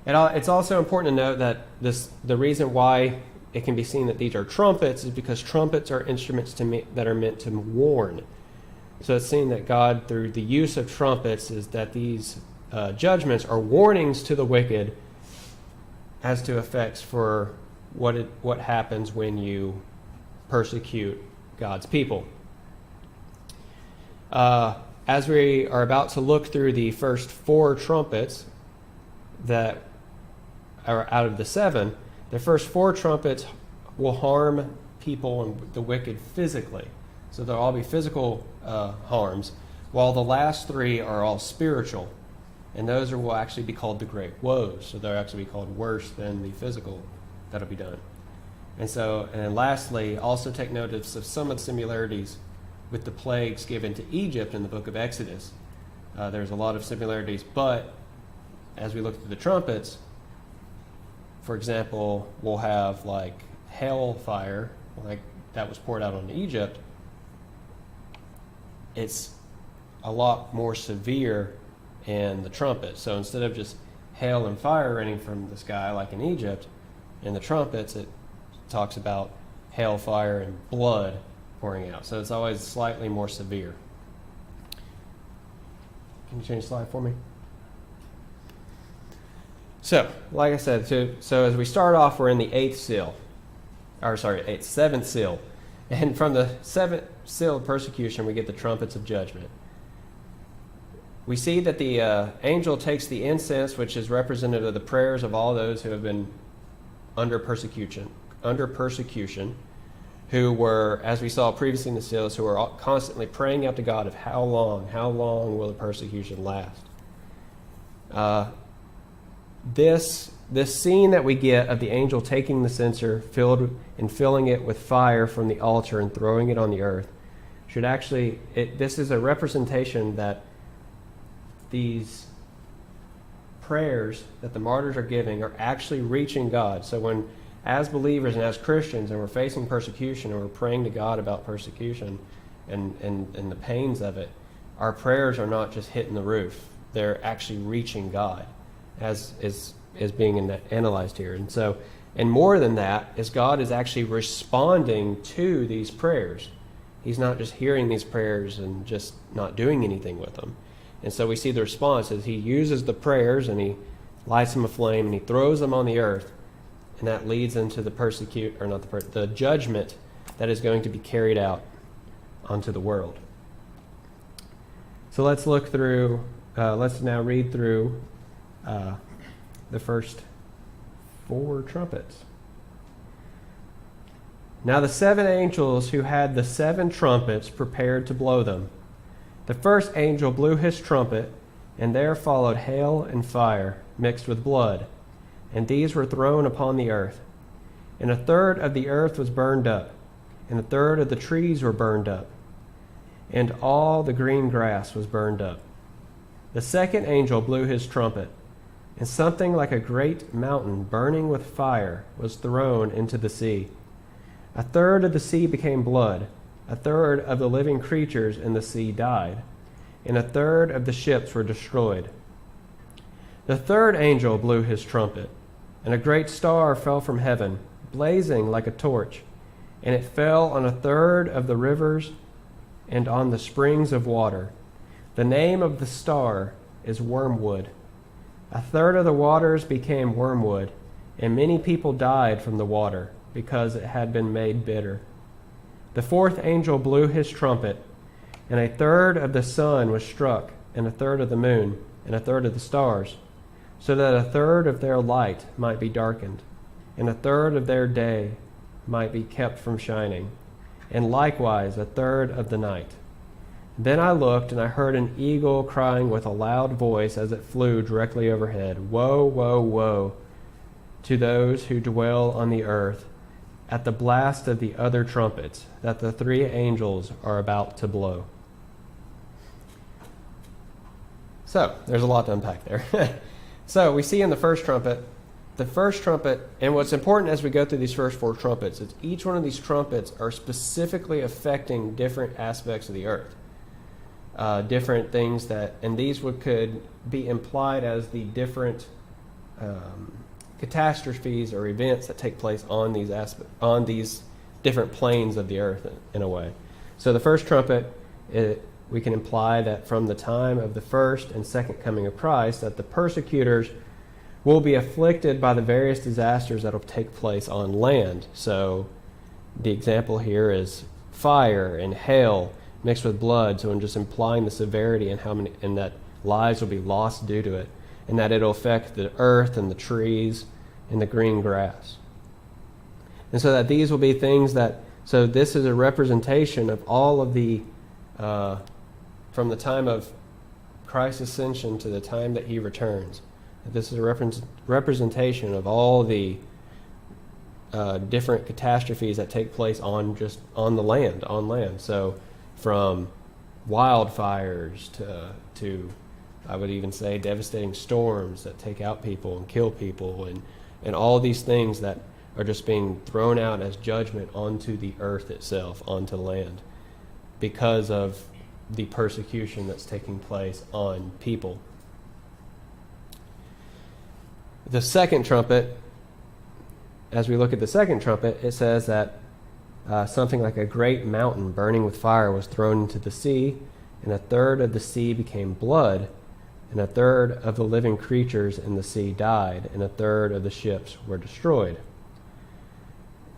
It's also important to note that the reason why it can be seen that these are trumpets is because trumpets are instruments that are meant to warn. So it's seen that God, through the use of trumpets, is that these judgments are warnings to the wicked as to effects for what happens when you persecute God's people. As we are about to look through the first 4 trumpets that are out of the 7, the first 4 trumpets will harm people and the wicked physically. So there'll all be physical harms, while the last 3 are all spiritual. And those will actually be called the great woes. So they'll actually be called worse than the physical that'll be done. And then lastly, also take notice of some of the similarities with the plagues given to Egypt in the book of Exodus. There's a lot of similarities, but as we look through the trumpets, for example, we'll have like hellfire, like that was poured out on Egypt. It's a lot more severe in the trumpet. So instead of just hail and fire raining from the sky like in Egypt, in the trumpets it talks about hail, fire, and blood pouring out. So it's always slightly more severe. Can you change the slide for me? So, like I said, so as we start off, we're in the 7th seal. And from the 7th seal of persecution, we get the trumpets of judgment. We see that the angel takes the incense, which is representative of the prayers of all those who have been under persecution, who were, as we saw previously in the seals, who were constantly praying out to God of how long will the persecution last? This scene that we get of the angel taking the censer, filling it with fire from the altar and throwing it on the earth, should actually, this is a representation that these prayers that the martyrs are giving are actually reaching God. So when, as believers and as Christians, and we're facing persecution and we're praying to God about persecution and the pains of it, our prayers are not just hitting the roof. They're actually reaching God, as is being analyzed here. And more than that, is God is actually responding to these prayers. He's not just hearing these prayers and just not doing anything with them. And so we see the response as he uses the prayers and he lights them aflame and he throws them on the earth, and that leads into the judgment that is going to be carried out onto the world. So let's look through. Let's now read through the first 4 trumpets. Now the 7 angels who had the 7 trumpets prepared to blow them. The first angel blew his trumpet, and there followed hail and fire mixed with blood, and these were thrown upon the earth. And a third of the earth was burned up, and a third of the trees were burned up, and all the green grass was burned up. The second angel blew his trumpet, and something like a great mountain burning with fire was thrown into the sea. A third of the sea became blood, a third of the living creatures in the sea died, and a third of the ships were destroyed. The third angel blew his trumpet, and a great star fell from heaven, blazing like a torch, and it fell on a third of the rivers and on the springs of water. The name of the star is Wormwood. A third of the waters became wormwood, and many people died from the water, because it had been made bitter. The fourth angel blew his trumpet, and a third of the sun was struck, and a third of the moon, and a third of the stars, so that a third of their light might be darkened, and a third of their day might be kept from shining, and likewise a third of the night. Then I looked, and I heard an eagle crying with a loud voice as it flew directly overhead, "Woe, woe, woe to those who dwell on the earth, at the blast of the other trumpets that the 3 angels are about to blow." So, there's a lot to unpack there. So, we see in the first trumpet, and what's important as we go through these first 4 trumpets is each one of these trumpets are specifically affecting different aspects of the earth. Different things and these could be implied as the different catastrophes or events that take place on these different planes of the earth in a way. So the first trumpet, we can imply that from the time of the first and second coming of Christ, that the persecutors will be afflicted by the various disasters that will take place on land. So the example here is fire and hail mixed with blood, so I'm just implying the severity and that lives will be lost due to it, and that it'll affect the earth and the trees and the green grass. And so that these will be things so this is a representation of all of the, from the time of Christ's ascension to the time that he returns. This is a representation of all the different catastrophes that take place on the land. So from wildfires to I would even say devastating storms that take out people and kill people, and all these things that are just being thrown out as judgment onto the earth itself, onto land, because of the persecution that's taking place on people. The second trumpet, as we look at the second trumpet, it says that something like a great mountain burning with fire was thrown into the sea, and a third of the sea became blood, and a third of the living creatures in the sea died, and a third of the ships were destroyed.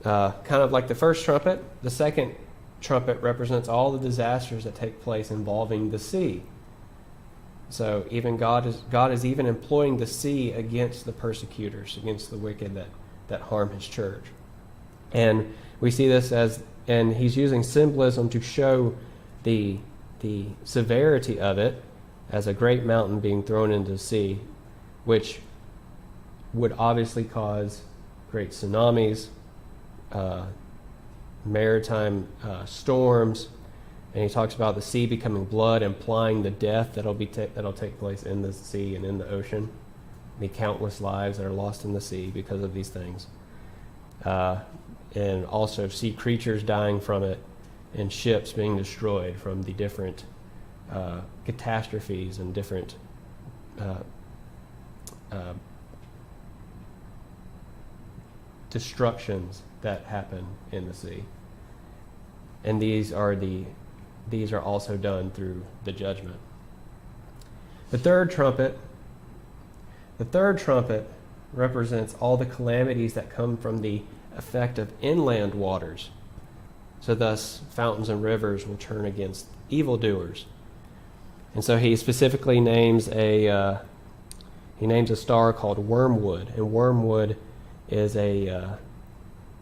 Kind of like the first trumpet, the second trumpet represents all the disasters that take place involving the sea. So even God is even employing the sea against the persecutors, against the wicked that harm his church. And we see this and he's using symbolism to show the severity of it as a great mountain being thrown into the sea, which would obviously cause great tsunamis, maritime storms, and he talks about the sea becoming blood, implying the death that'll take place in the sea and in the ocean, the countless lives that are lost in the sea because of these things, and also sea creatures dying from it, and ships being destroyed from the different catastrophes and different destructions that happen in the sea. And these are also done through the judgment. The third trumpet represents all the calamities that come from the effect of inland waters. So thus, fountains and rivers will turn against evildoers. And so he specifically names a star called wormwood, and wormwood is a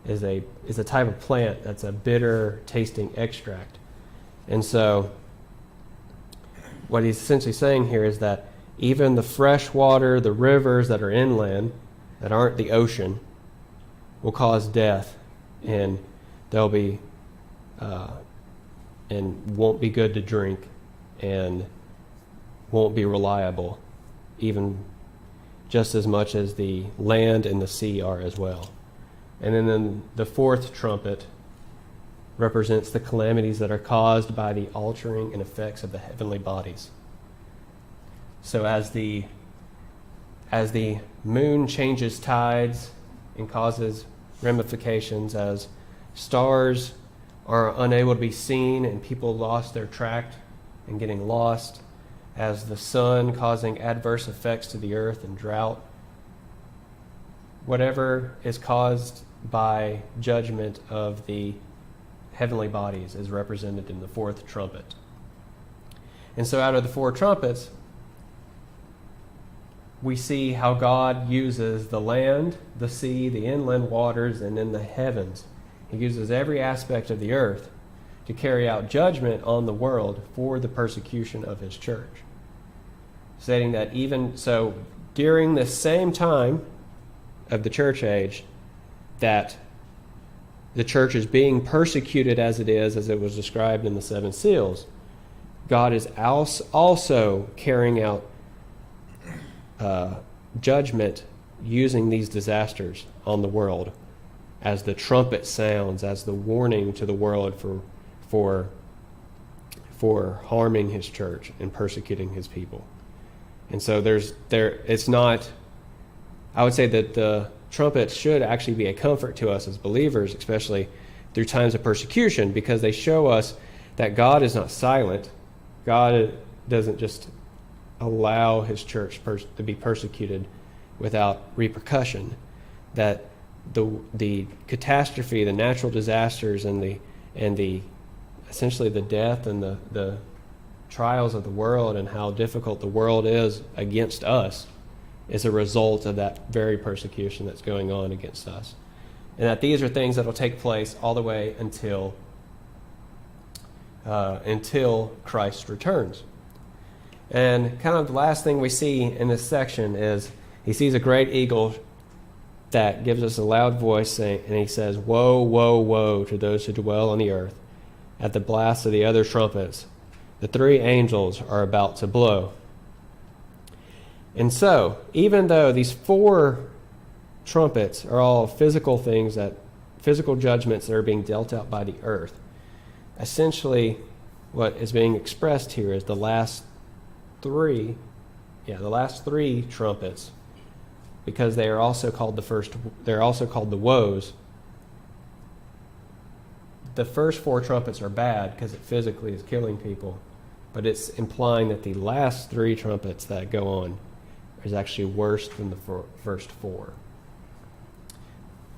type of plant that's a bitter tasting extract. And so what he's essentially saying here is that even the fresh water, the rivers that are inland, that aren't the ocean, will cause death, and they'll be and won't be good to drink, and won't be reliable, even just as much as the land and the sea are as well. And then the fourth trumpet represents the calamities that are caused by the altering and effects of the heavenly bodies. So as the moon changes tides and causes ramifications, as stars are unable to be seen and people lost their track and getting lost, as the sun causing adverse effects to the earth and drought, whatever is caused by judgment of the heavenly bodies is represented in the fourth trumpet. And so out of the four trumpets, we see how God uses the land, the sea, the inland waters, and in the heavens. He uses every aspect of the earth to carry out judgment on the world for the persecution of his church. Stating that even so, during the same time of the church age, that the church is being persecuted as it was described in the seven seals, God is also carrying out judgment using these disasters on the world as the trumpet sounds, as the warning to the world for harming his church and persecuting his people. And so it's not I would say that the trumpets should actually be a comfort to us as believers, especially through times of persecution, because they show us that God is not silent. God doesn't just allow his church to be persecuted without repercussion. That the catastrophe, the natural disasters, and the essentially the death and the trials of the world and how difficult the world is against us is a result of that very persecution that's going on against us. And that these are things that will take place all the way until Christ returns. And kind of the last thing we see in this section is he sees a great eagle that gives us a loud voice saying, and he says, "Woe, woe, woe to those who dwell on the earth at the blast of the other trumpets. The three angels are about to blow." And so, even though these four trumpets are all physical things, physical judgments that are being dealt out by the earth, essentially what is being expressed here is the last three trumpets, because they are also called they're also called the woes. The first four trumpets are bad because it physically is killing people, but it's implying that the last three trumpets that go on is actually worse than the first four.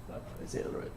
That is in right.